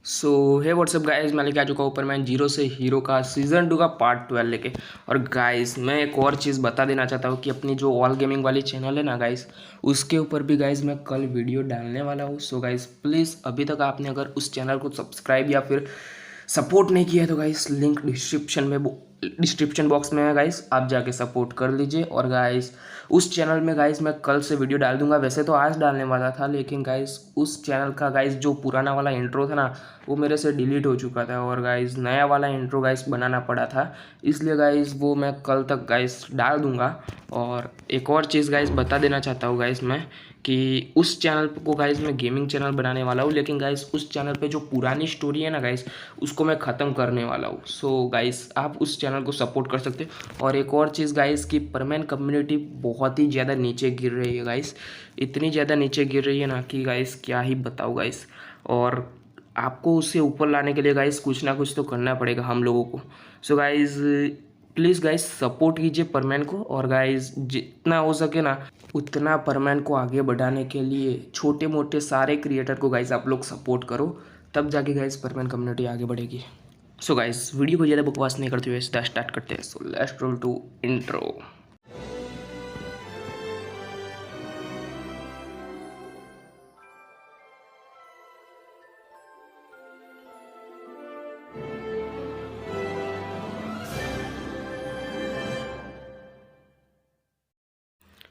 सो हे WhatsApp guys, मैं लेके आ चुका हूँ ऊपर जीरो से हीरो का सीज़न 2 का पार्ट 12 लेके। और गाइस मैं एक और चीज़ बता देना चाहता हूँ कि अपनी जो ऑल गेमिंग वाली चैनल है ना गाइस, उसके ऊपर भी गाइस मैं कल वीडियो डालने वाला हूँ। सो गाइस प्लीज़ अभी तक आपने अगर उस चैनल को सब्सक्राइब या फिर सपोर्ट नहीं किया है तो गाइस लिंक डिस्क्रिप्शन बॉक्स में है गाइस, आप जाके सपोर्ट कर लीजिए। और गाइस उस चैनल में गाइस मैं कल से वीडियो डाल दूंगा, वैसे तो आज डालने वाला था लेकिन गाइस उस चैनल का गाइस जो पुराना वाला इंट्रो था ना वो मेरे से डिलीट हो चुका था और गाइस नया वाला इंट्रो गाइस बनाना पड़ा था, इसलिए गाइस वो मैं कल तक गाइस डाल दूंगा। और एक और चीज़ गाइस बता देना चाहता हूँ गाइस मैं कि उस चैनल को गाइस मैं गेमिंग चैनल बनाने वाला हूँ, लेकिन गाइस उस चैनल पे जो पुरानी स्टोरी है ना गाइस उसको मैं ख़त्म करने वाला हूँ। सो गाइस आप उस चैनल को सपोर्ट कर सकते हो। और एक और चीज़ गाइस की परमैन कम्युनिटी बहुत ही ज़्यादा नीचे गिर रही है गाइस, इतनी ज़्यादा नीचे गिर रही है ना कि गाइस क्या ही बताऊँ गाइस। और आपको उससे ऊपर लाने के लिए गाइस कुछ ना कुछ तो करना पड़ेगा हम लोगों को। So guys please guys support कीजिए परमैन को, और गाइस जितना हो सके ना उतना परमैन को आगे बढ़ाने के लिए छोटे मोटे सारे क्रिएटर को गाइस आप लोग सपोर्ट करो, तब जाके गाइस परमैन कम्युनिटी आगे बढ़ेगी। सो गाइस वीडियो को ज़्यादा बकवास नहीं करते हुए सीधा स्टार्ट करते हैं। So let's roll to intro.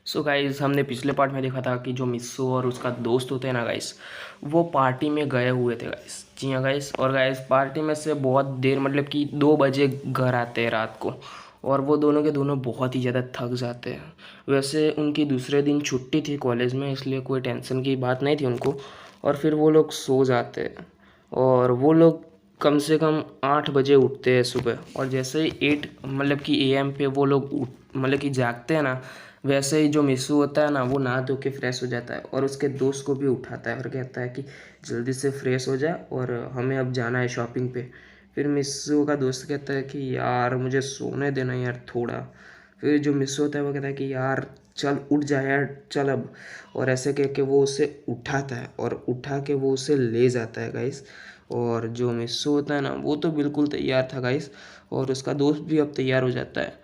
So guys हमने पिछले पार्ट में देखा था कि जो मिस्सू और उसका दोस्त होते हैं ना गाइस, वो पार्टी में गए हुए थे गाइस। जी हाँ गाइस, और गाइस पार्टी में से बहुत देर मतलब कि 2 बजे घर आते हैं रात को, और वो दोनों के दोनों बहुत ही ज़्यादा थक जाते हैं। वैसे उनकी दूसरे दिन छुट्टी थी कॉलेज में, इसलिए कोई टेंशन की बात नहीं थी उनको, और फिर वो लोग सो जाते हैं। और वो लोग कम से कम 8 बजे उठते हैं सुबह, और जैसे ही 8 मतलब कि AM पे वो लोग मतलब कि जागते हैं ना, वैसे ही जो मिस्सू होता है ना वो नहा धो के फ्रेश हो जाता है और उसके दोस्त को भी उठाता है और कहता है कि जल्दी से फ्रेश हो जा और हमें अब जाना है शॉपिंग पे। फिर मिस्सू का दोस्त कहता है कि यार मुझे सोने देना यार थोड़ा। फिर जो मिस्सू होता है वो कहता है कि यार चल उठ जा यार चल अब, और ऐसे कह के वो उसे उठाता है और उठा के वो उसे ले जाता है गाइस। और जो मिस्सू होता है ना वो तो बिल्कुल तैयार था गाइस, और उसका दोस्त भी अब तैयार हो जाता है।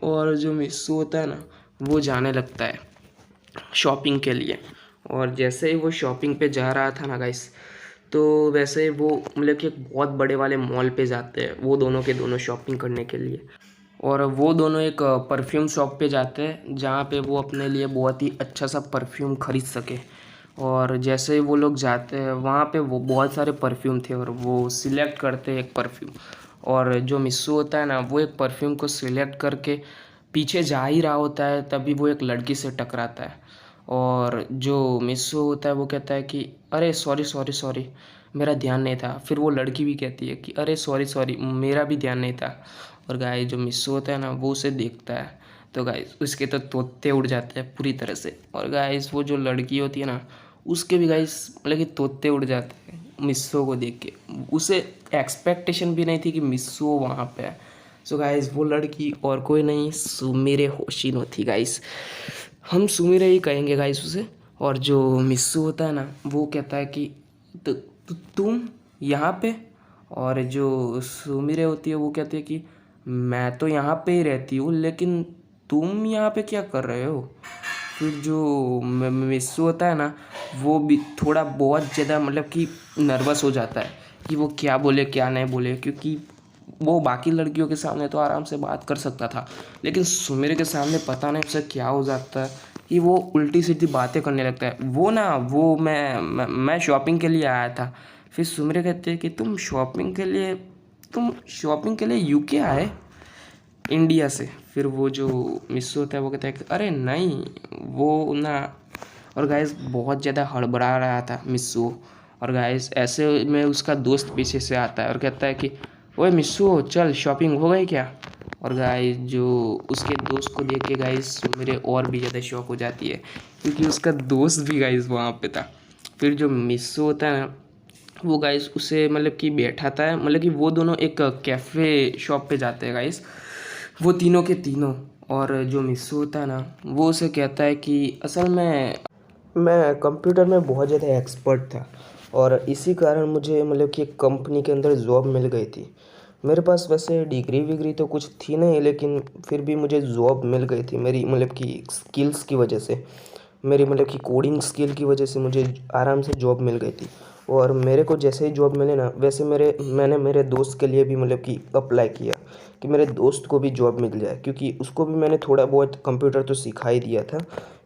और जो मिस्सू होता है ना वो जाने लगता है शॉपिंग के लिए। और जैसे ही वो शॉपिंग पे जा रहा था ना गाइस, तो वैसे ही वो मतलब कि एक बहुत बड़े वाले मॉल पे जाते हैं वो दोनों के दोनों शॉपिंग करने के लिए। और वो दोनों एक परफ्यूम शॉप पे जाते हैं जहाँ पे वो अपने लिए बहुत ही अच्छा सा परफ्यूम खरीद सके। और जैसे ही वो लोग जाते हैं वहाँ पे वो बहुत सारे परफ्यूम थे और वो सिलेक्ट करते हैं एक परफ्यूम। और जो मिस्सू होता है ना वो एक परफ्यूम को सिलेक्ट करके पीछे जा ही रहा होता है, तभी वो एक लड़की से टकराता है। और जो मिस्सू होता है वो कहता है कि अरे सॉरी सॉरी सॉरी मेरा ध्यान नहीं था। फिर वो लड़की भी कहती है कि अरे सॉरी सॉरी मेरा भी ध्यान नहीं था। और गाइस जो मिस्सू होता है ना वो उसे देखता है, तो गाइस उसके तो तोते उड़ जाते हैं पूरी तरह से। और गाइस वो जो लड़की होती है ना उसके भी गाइस मतलब कि तोते उड़ जाते हैं मिस्सू को देख के। उसे एक्सपेक्टेशन भी नहीं थी कि मिस्सू वहाँ पे है। सो गाइस वो लड़की और कोई नहीं सुमिरे होशिनो थी गाइस, हम सुमिरे ही कहेंगे गाइस उसे। और जो मिस्सू होता है ना वो कहता है कि तुम यहाँ पे। और जो सुमिरे होती है वो कहती है कि मैं तो यहाँ पे ही रहती हूँ लेकिन तुम यहाँ पे क्या कर रहे हो। फिर जो मिस्सू होता है ना वो भी थोड़ा बहुत ज़्यादा मतलब कि नर्वस हो जाता है कि वो क्या बोले क्या नहीं बोले, क्योंकि वो बाकी लड़कियों के सामने तो आराम से बात कर सकता था, लेकिन सुमिर के सामने पता नहीं उसे क्या हो जाता है कि वो उल्टी सीधी बातें करने लगता है। वो ना वो मैं शॉपिंग के लिए आया था। फिर सुमिर कहते हैं कि तुम शॉपिंग के लिए यूके आए इंडिया से। फिर वो जो मिस्सू होता है वो कहता है कि अरे नहीं वो ना। और गाइस बहुत ज़्यादा हड़बड़ा रहा था मिस्सू। और गाइस ऐसे में उसका दोस्त पीछे से आता है और कहता है कि ओए मिस्सू चल शॉपिंग हो गई क्या। और गाइस जो उसके दोस्त को देख के गाइस मेरे और भी ज़्यादा शौक हो जाती है, क्योंकि उसका दोस्त भी गाइस वहाँ पे था। फिर जो मिस्सू होता है ना वो गाइस उसे मतलब कि बैठाता है, मतलब कि वो दोनों एक कैफ़े शॉप पे जाते हैं गाइस, वो तीनों के तीनों। और जो मिस्सू होता है ना वो उसे कहता है कि असल में मैं कंप्यूटर में बहुत ज़्यादा एक्सपर्ट था, और इसी कारण मुझे मतलब कि एक कंपनी के अंदर जॉब मिल गई थी। मेरे पास वैसे डिग्री विग्री तो कुछ थी नहीं, लेकिन फिर भी मुझे जॉब मिल गई थी मेरी मतलब कि स्किल्स की वजह से। मेरी मतलब कि कोडिंग स्किल की वजह से मुझे आराम से जॉब मिल गई थी। और मेरे को जैसे ही जॉब मिले ना, वैसे मैंने मेरे दोस्त के लिए भी मतलब कि अप्लाई किया कि मेरे दोस्त को भी जॉब मिल जाए, क्योंकि उसको भी मैंने थोड़ा बहुत कंप्यूटर तो सिखा ही दिया था।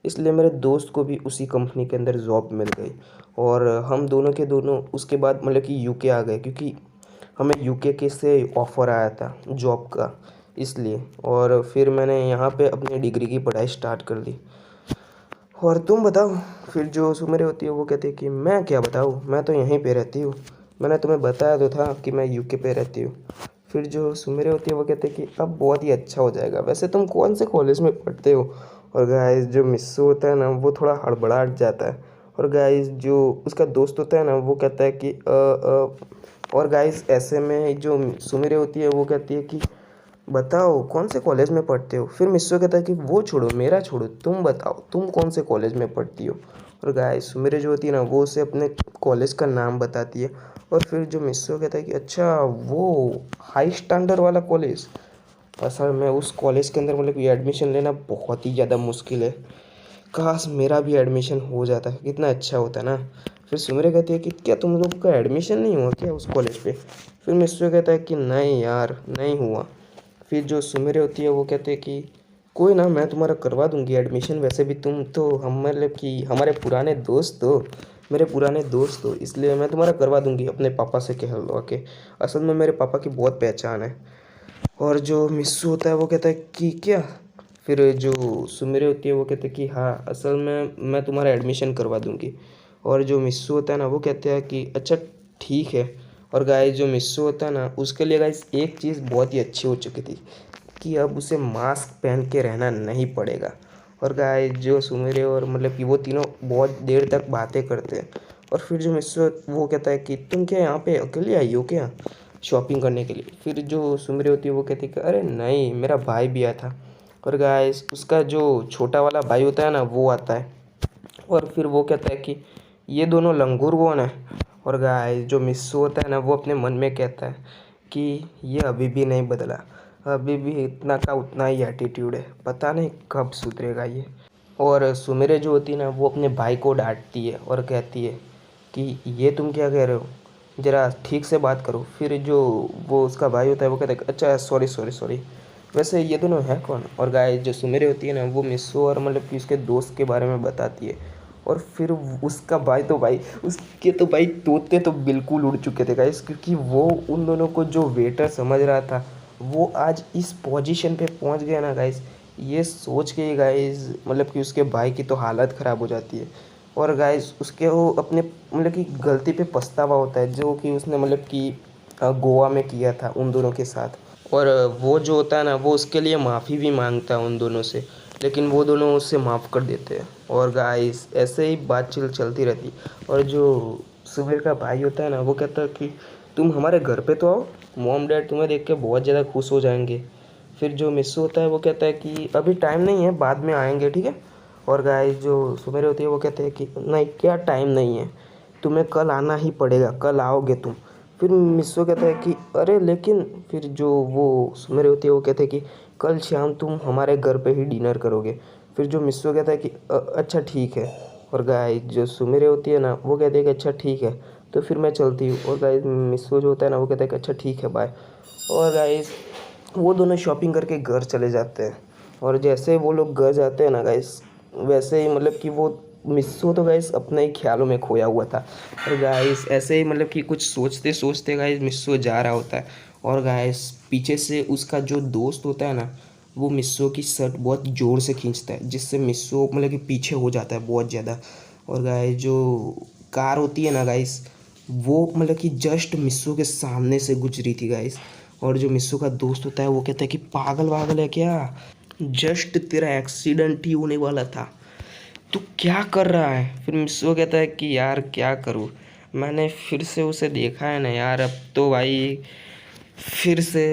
इसलिए मेरे दोस्त को भी उसी कंपनी के अंदर जॉब मिल गई। और हम दोनों के दोनों उसके बाद मतलब कि यूके आ गए, क्योंकि हमें यूके के से ऑफ़र आया था जॉब का, इसलिए। और फिर मैंने यहाँ पे अपनी डिग्री की पढ़ाई स्टार्ट कर दी। और तुम बताओ, फिर जो सुमेरे होती है वो कहती है कि मैं क्या बताऊँ, मैं तो यहीं पे रहती हूँ। मैंने तुम्हें बताया तो था कि मैं यूके पे रहती हूँ। फिर जो सुमेरे होती है वो कहते हैं कि अब बहुत ही अच्छा हो जाएगा। वैसे तुम कौन से कॉलेज में पढ़ते हो? और गाइस जो मिस्सू होता है ना, वो थोड़ा हड़बड़ाहट जाता है। और गाइस जो उसका दोस्त होता है ना, वो कहता है कि और गाइस ऐसे में जो सुमेरे होती है वो कहती है कि बताओ कौन से कॉलेज में पढ़ते हो? फिर मिस्सू कहता है कि वो छोड़ो, मेरा छोड़ो, तुम बताओ तुम कौन से कॉलेज में पढ़ती हो? और गाइस मेरे जो होती है ना, वो उसे अपने कॉलेज का नाम बताती है। और फिर जो मिस्सू कहता है कि अच्छा वो हाई स्टैंडर्ड वाला कॉलेज। असल में उस कॉलेज के अंदर मतलब कि एडमिशन लेना बहुत ही ज़्यादा मुश्किल है। काश मेरा भी एडमिशन हो जाता, कितना अच्छा होता ना। फिर सुमरे कहती है कि क्या तुम लोगों का एडमिशन नहीं हुआ क्या उस कॉलेज पे? फिर मिस्सू कहता है कि नहीं यार, नहीं हुआ। फिर जो सुमेरे होती है वो कहते हैं कि कोई ना, मैं तुम्हारा करवा दूंगी एडमिशन। वैसे भी तुम तो हम मतलब कि हमारे पुराने दोस्त हो, मेरे पुराने दोस्त हो, इसलिए मैं तुम्हारा करवा दूंगी अपने पापा से कहलवा के। असल में मेरे पापा की बहुत पहचान है। और जो मिस्सू होता है वो कहता है कि क्या? फिर जो सुमेरे होती है वो कहते हैं कि हाँ, असल में मैं तुम्हारा एडमिशन करवा दूंगी। और जो मिस्सू होता है ना, वो कहते हैं कि अच्छा ठीक है। और गाइस जो मिस्सू होता है ना, उसके लिए गाइस एक चीज़ बहुत ही अच्छी हो चुकी थी कि अब उसे मास्क पहन के रहना नहीं पड़ेगा। और गाइस जो सुमेरे और मतलब कि वो तीनों बहुत देर तक बातें करते हैं। और फिर जो मिस्सू वो कहता है कि तुम क्या यहाँ पे अकेले आई हो क्या शॉपिंग करने के लिए? फिर जो सुमरी होती है वो कहती है कि अरे नहीं, मेरा भाई भी आया था। और गाइस उसका जो छोटा वाला भाई होता है ना, वो आता है। और फिर वो कहता है कि ये दोनों लंगूर कौन है? और गाइस जो मिस्सू होता है ना, वो अपने मन में कहता है कि ये अभी भी नहीं बदला, अभी भी इतना का उतना ही एटीट्यूड है, पता नहीं कब सुधरेगा ये। और सुमेरे जो होती है ना, वो अपने भाई को डांटती है और कहती है कि ये तुम क्या कह रहे हो, ज़रा ठीक से बात करो। फिर जो वो उसका भाई होता है वो कहता है अच्छा सॉरी सॉरी सॉरी, वैसे ये दोनों हैं कौन? और गाय जो सुमेरे होती है ना, वो मिस्सू और मतलब कि उसके दोस्त के बारे में बताती है। और फिर उसका भाई उसके तो भाई तोते तो बिल्कुल उड़ चुके थे गाइस, क्योंकि वो उन दोनों को जो वेटर समझ रहा था, वो आज इस पोजीशन पे पहुंच गया ना गाइस। ये सोच के ही गाइस मतलब कि उसके भाई की तो हालत ख़राब हो जाती है। और गाइस उसके वो अपने मतलब कि गलती पे पछतावा होता है, जो कि उसने मतलब कि गोवा में किया था उन दोनों के साथ। और वो जो होता है ना, वो उसके लिए माफ़ी भी मांगता है उन दोनों से, लेकिन वो दोनों उससे माफ़ कर देते हैं। और गाइस ऐसे ही बातचीत चलती रहती। और जो सुबह का भाई होता है ना, वो कहता है कि तुम हमारे घर पे तो आओ, मॉम डैड तुम्हें देख के बहुत ज़्यादा खुश हो जाएंगे। फिर जो मिस्सू होता है वो कहता है कि अभी टाइम नहीं है, बाद में आएंगे, ठीक है। और गाइस जो सुमेर होती है वो कहते हैं कि नहीं, क्या टाइम नहीं है, तुम्हें कल आना ही पड़ेगा, कल आओगे तुम। फिर मिस्सू कहता है कि अरे लेकिन, फिर जो वो सुमेर होती है वो कहते हैं कि कल शाम तुम हमारे घर पे ही डिनर करोगे। फिर जो मिस्सू कहता है कि अच्छा ठीक है। और गाइस जो सुमेरे होती है ना, वो कहते हैं कि अच्छा ठीक है, तो फिर मैं चलती हूँ। और गाइस मिस्सू जो होता है ना, वो कहता है कि अच्छा ठीक है, बाय। और गाइस वो दोनों शॉपिंग करके घर चले जाते हैं। और जैसे वो लोग घर जाते हैं ना गाइस, वैसे ही मतलब कि वो मिस्सू तो गाइस अपने ही ख्यालों में खोया हुआ था। और गाइस ऐसे ही मतलब कि कुछ सोचते सोचते गाइस मिस्सू जा रहा होता है। और गाइस पीछे से उसका जो दोस्त होता है ना, वो मिस्सू की शर्ट बहुत ज़ोर से खींचता है, जिससे मिस्सू मतलब कि पीछे हो जाता है बहुत ज़्यादा। और गाइस जो कार होती है ना गाइस, वो मतलब कि जस्ट मिस्सू के सामने से गुजरी थी गाइस। और जो मिस्सू का दोस्त होता है वो कहता है कि पागल वागल है क्या, जस्ट तेरा एक्सीडेंट ही होने वाला था, तू क्या कर रहा है? फिर मिस्सू कहता है कि यार क्या करूँ, मैंने फिर से उसे देखा है ना यार, अब तो भाई फिर से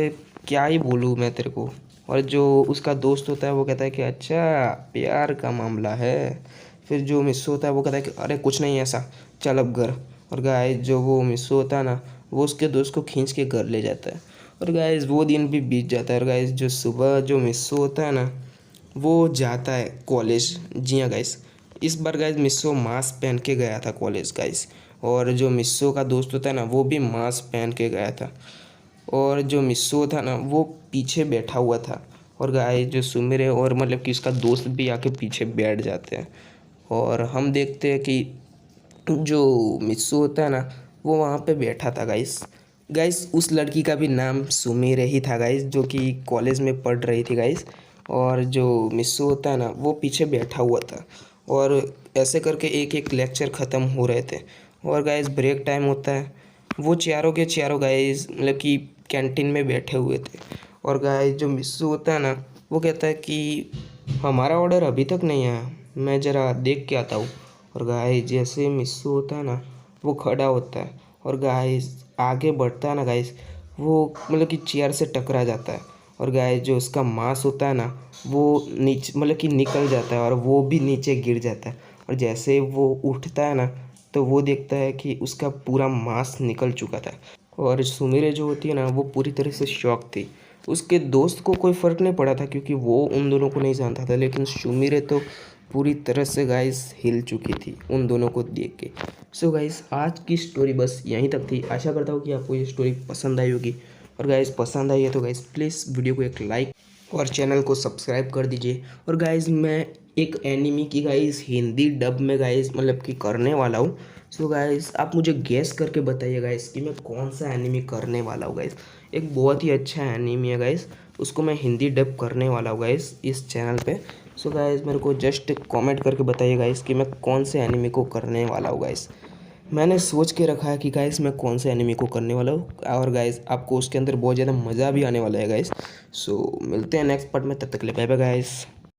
क्या ही बोलूँ मैं तेरे को। और जो उसका दोस्त होता है वो कहता है कि अच्छा प्यार का मामला है। फिर जो मिस्सू होता है वो कहता है कि अरे कुछ नहीं ऐसा, चल अब घर। और गाइस जो वो मिस्सू होता है ना, वो उसके दोस्त को खींच के घर ले जाता है। और गाइस वो दिन भी बीत जाता है। और गाइस जो सुबह जो मिस्सू होता है ना, वो जाता है कॉलेज। जी हाँ गाइस, इस बार गाइस मिस्सू मास्क पहन के गया था कॉलेज गाइस। और जो मिस्सू का दोस्त होता है ना, वो भी मास्क पहन के गया था। और जो मिस्सू था ना, वो पीछे बैठा हुआ था। और गाइस जो सुमिरे और मतलब कि उसका दोस्त भी आके पीछे बैठ जाते हैं। और हम देखते हैं कि जो मिस्सू होता है ना, वो वहाँ पे बैठा था गाइस। गाइस उस लड़की का भी नाम सुमिरे ही था गाइस, जो कि कॉलेज में पढ़ रही थी गाइस। और जो मिस्सू होता है ना, वो पीछे बैठा हुआ था। और ऐसे करके एक एक लेक्चर ख़त्म हो रहे थे। और गाइस ब्रेक टाइम होता है, वो चारों के चारों गाइस मतलब कि कैंटीन में बैठे हुए थे। और गाइस जो मिस्सू होता है ना, वो कहता है कि हमारा ऑर्डर अभी तक नहीं आया, मैं ज़रा देख के आता हूँ। और गाइस जैसे मिस्सू होता है ना, वो खड़ा होता है और गाइस आगे बढ़ता है ना गाइस, वो मतलब कि चेयर से टकरा जाता है। और गाइस जो उसका मांस होता है ना, वो नीचे मतलब कि निकल जाता है और वो भी नीचे गिर जाता है। और जैसे वो उठता है ना, तो वो देखता है कि उसका पूरा मांस निकल चुका था। और सुमिरे जो होती है ना, वो पूरी तरह से शॉक थी। उसके दोस्त को कोई फ़र्क नहीं पड़ा था क्योंकि वो उन दोनों को नहीं जानता था, लेकिन सुमिरे तो पूरी तरह से गाइस हिल चुकी थी उन दोनों को देख के। सो गाइस आज की स्टोरी बस यहीं तक थी। आशा करता हूँ कि आपको ये स्टोरी पसंद आई होगी। और गाइस पसंद आई है तो गाइस प्लीज़ वीडियो को एक लाइक और चैनल को सब्सक्राइब कर दीजिए। और गाइस मैं एक एनिमी की गाइस हिंदी डब में गाइस मतलब कि करने वाला हूँ। सो गाइस आप मुझे गेस करके बताइए गाइस कि मैं कौन सा एनिमी करने वाला हूँ गाइस। एक बहुत ही अच्छा एनिमी है गाइस, उसको मैं हिंदी डब करने वाला हूँ गाइस इस चैनल पे। सो गाइस मेरे को जस्ट कमेंट करके बताइए गाइस कि मैं कौन से एनिमी को करने वाला हूँ गाइस। मैंने सोच के रखा है कि गाइस मैं कौन से एनिमी को करने वाला हूँ। और गाइस आपको उसके अंदर बहुत ज़्यादा मज़ा भी आने वाला है गाइस। सो मिलते हैं नेक्स्ट पार्ट में, तब तक के लिए बाय बाय गाइस।